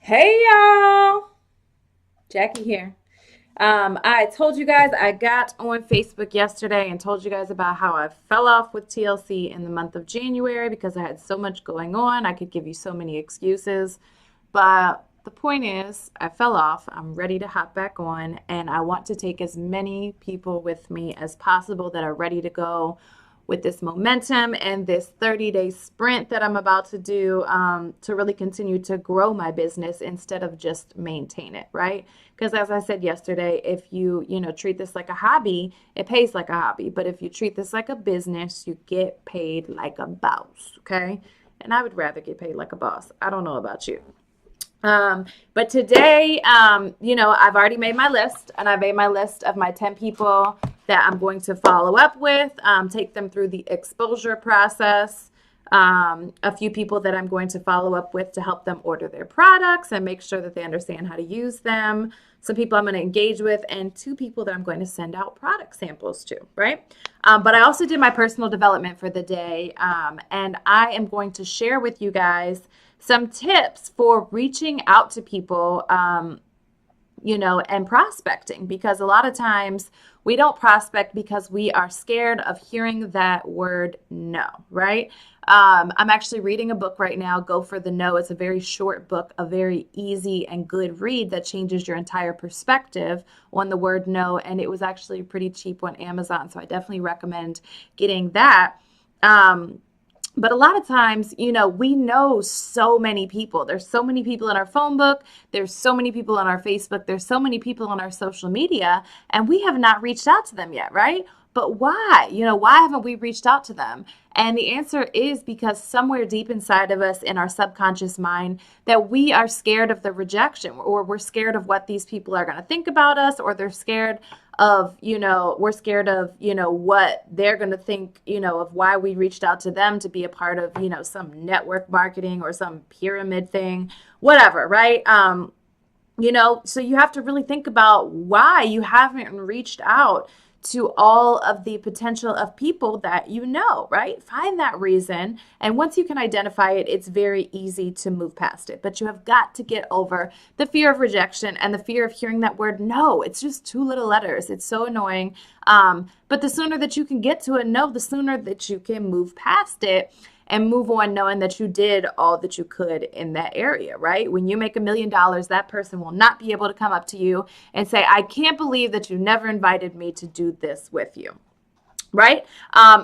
Hey y'all, Jackie here. I told you guys I got on Facebook yesterday and told you guys about how I fell off with TLC in the month of January because I had so much going on. I could give you so many excuses, but the point is, I fell off. I'm ready to hop back on, and I want to take as many people with me as possible that are ready to go with this momentum and this 30-day sprint that I'm about to do to really continue to grow my business instead of just maintain it, right? Because as I said yesterday, if you treat this like a hobby, it pays like a hobby. But if you treat this like a business, you get paid like a boss, okay? And I would rather get paid like a boss. I don't know about you. But today, I've already made my list, and I made my list of my 10 people that I'm going to follow up with, take them through the exposure process. A few people that I'm going to follow up with to help them order their products and make sure that they understand how to use them. Some people I'm going to engage with, and 2 people that I'm going to send out product samples to, right? But I also did my personal development for the day, and I am going to share with you guys some tips for reaching out to people, and prospecting, because a lot of times we don't prospect because we are scared of hearing that word no, right? I'm actually reading a book right now, Go for the No. It's a very short book, a very easy and good read that changes your entire perspective on the word no. And it was actually pretty cheap on Amazon. So I definitely recommend getting that. But a lot of times, we know so many people. There's so many people in our phone book. There's so many people on our Facebook. There's so many people on our social media, and we have not reached out to them yet, right? But why? Why haven't we reached out to them? And the answer is because somewhere deep inside of us, in our subconscious mind, that we are scared of the rejection, or we're scared of what these people are going to think about us, or they're scared of, we're scared of, what they're going to think, of why we reached out to them to be a part of, some network marketing or some pyramid thing, whatever, right? So you have to really think about why you haven't reached out to all of the potential of people that right? Find that reason. And once you can identify it, it's very easy to move past it. But you have got to get over the fear of rejection and the fear of hearing that word no. It's just 2 little letters. It's so annoying. But the sooner that you can get to a no, the sooner that you can move past it and move on knowing that you did all that you could in that area, right? When you make $1 million, that person will not be able to come up to you and say, I can't believe that you never invited me to do this with you. Right?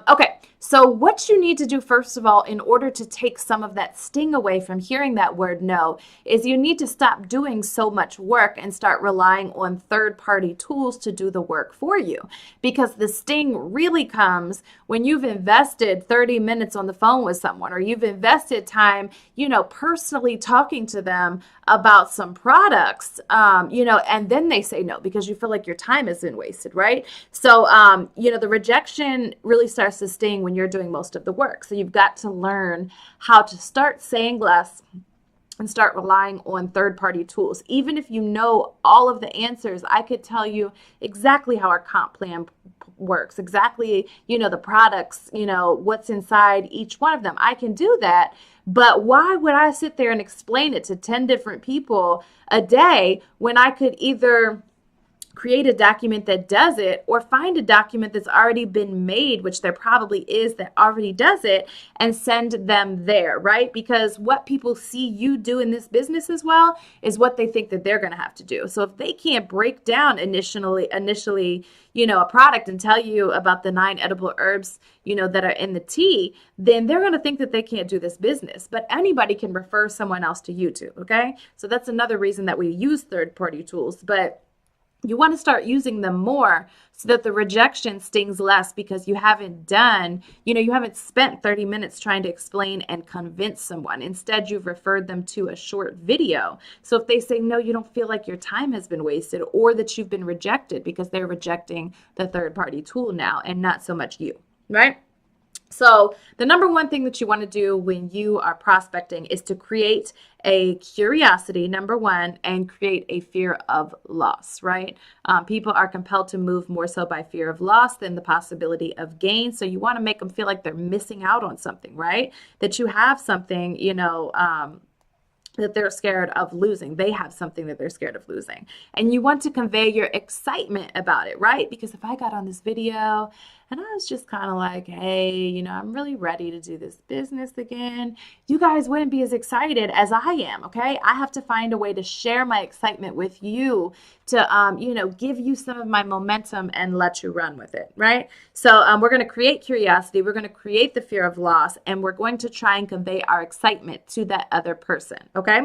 Okay. So what you need to do, first of all, in order to take some of that sting away from hearing that word no, is you need to stop doing so much work and start relying on third-party tools to do the work for you. Because the sting really comes when you've invested 30 minutes on the phone with someone, or you've invested time, personally talking to them about some products, and then they say no because you feel like your time has been wasted, right? So, the rejection really starts to sting when you're doing most of the work. So you've got to learn how to start saying less and start relying on third-party tools. Even if you know all of the answers, I could tell you exactly how our comp plan works, exactly, the products, what's inside each one of them. I can do that. But why would I sit there and explain it to 10 different people a day when I could either create a document that does it, or find a document that's already been made, which there probably is, that already does it, and send them there, right? Because what people see you do in this business as well is what they think that they're going to have to do. So if they can't break down initially, a product and tell you about the 9 edible herbs, that are in the tea, then they're going to think that they can't do this business. But anybody can refer someone else to you too, okay? So that's another reason that we use third-party tools. But you want to start using them more so that the rejection stings less, because you haven't spent 30 minutes trying to explain and convince someone. Instead, you've referred them to a short video. So if they say no, you don't feel like your time has been wasted, or that you've been rejected because they're rejecting the third-party tool now and not so much you, right? So the number one thing that you want to do when you are prospecting is to create a curiosity, number one, and create a fear of loss, right? People are compelled to move more so by fear of loss than the possibility of gain. So you want to make them feel like they're missing out on something, right? That you have something, that they're scared of losing. They have something that they're scared of losing. And you want to convey your excitement about it, right? Because if I got on this video and I was just kind of like, hey, you know, I'm really ready to do this business again, you guys wouldn't be as excited as I am, okay? I have to find a way to share my excitement with you to, you know, give you some of my momentum and let you run with it, right? So we're going to create curiosity. We're going to create the fear of loss, and we're going to try and convey our excitement to that other person, okay?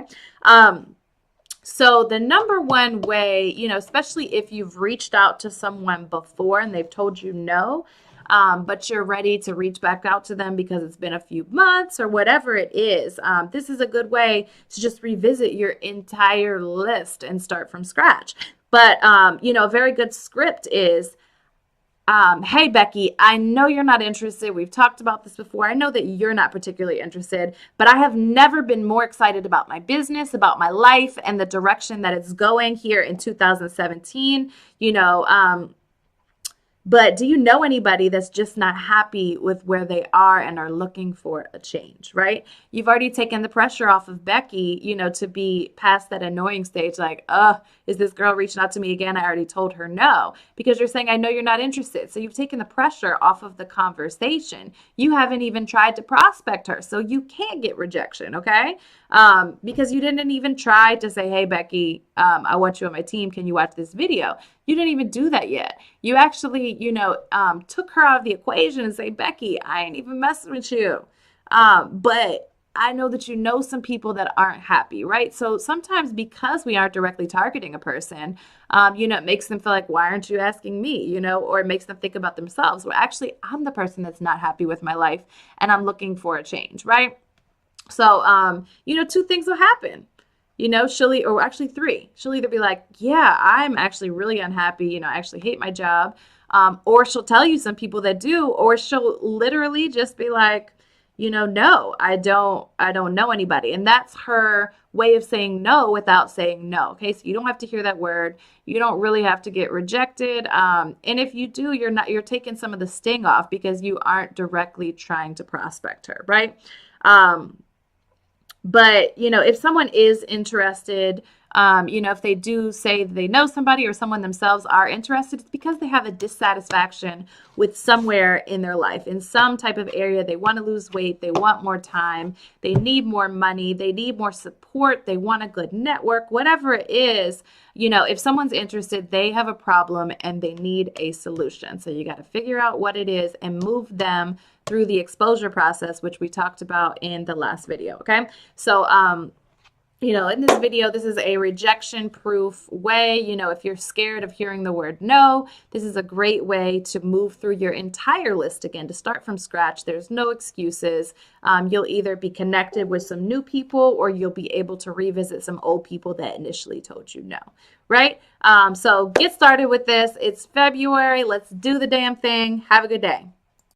So the number one way, you know, especially if you've reached out to someone before and they've told you no, but you're ready to reach back out to them because it's been a few months or whatever it is, this is a good way to just revisit your entire list and start from scratch. But, you know, a very good script is, hey, Becky, I know you're not interested. We've talked about this before. I know that you're not particularly interested, but I have never been more excited about my business, about my life, and the direction that it's going here in 2017. You know, but do you know anybody that's just not happy with where they are and are looking for a change, right? You've already taken the pressure off of Becky, you know, to be past that annoying stage like, is this girl reaching out to me again? I already told her no, because you're saying, I know you're not interested. So you've taken the pressure off of the conversation. You haven't even tried to prospect her, so you can't get rejection, okay? Because you didn't even try to say, hey, Becky, I want you on my team. Can you watch this video? You didn't even do that yet. You actually, you know, took her out of the equation and say, Becky, I ain't even messing with you. But I know that you know some people that aren't happy, right? So sometimes because we aren't directly targeting a person, you know, it makes them feel like, why aren't you asking me, you know, or it makes them think about themselves. Well, actually, I'm the person that's not happy with my life and I'm looking for a change, right? So, you know, two things will happen. You know, or actually three. She'll either be like, yeah, I'm actually really unhappy. You know, I actually hate my job. Or she'll tell you some people that do, or she'll literally just be like, you know, no, I don't know anybody. And that's her way of saying no without saying no. Okay. So you don't have to hear that word. You don't really have to get rejected. And if you do, you're taking some of the sting off because you aren't directly trying to prospect her. Right. But, you know, if someone is interested, you know, if they do say they know somebody or someone themselves are interested, it's because they have a dissatisfaction with somewhere in their life, in some type of area. They want to lose weight. They want more time. They need more money. They need more support. They want a good network, whatever it is. You know, if someone's interested, they have a problem and they need a solution. So you got to figure out what it is and move them through the exposure process, which we talked about in the last video. Okay. So, you know, in this video, this is a rejection-proof way. You know, if you're scared of hearing the word no, this is a great way to move through your entire list again, to start from scratch. There's no excuses. You'll either be connected with some new people or you'll be able to revisit some old people that initially told you no, right? So get started with this. It's February. Let's do the damn thing. Have a good day.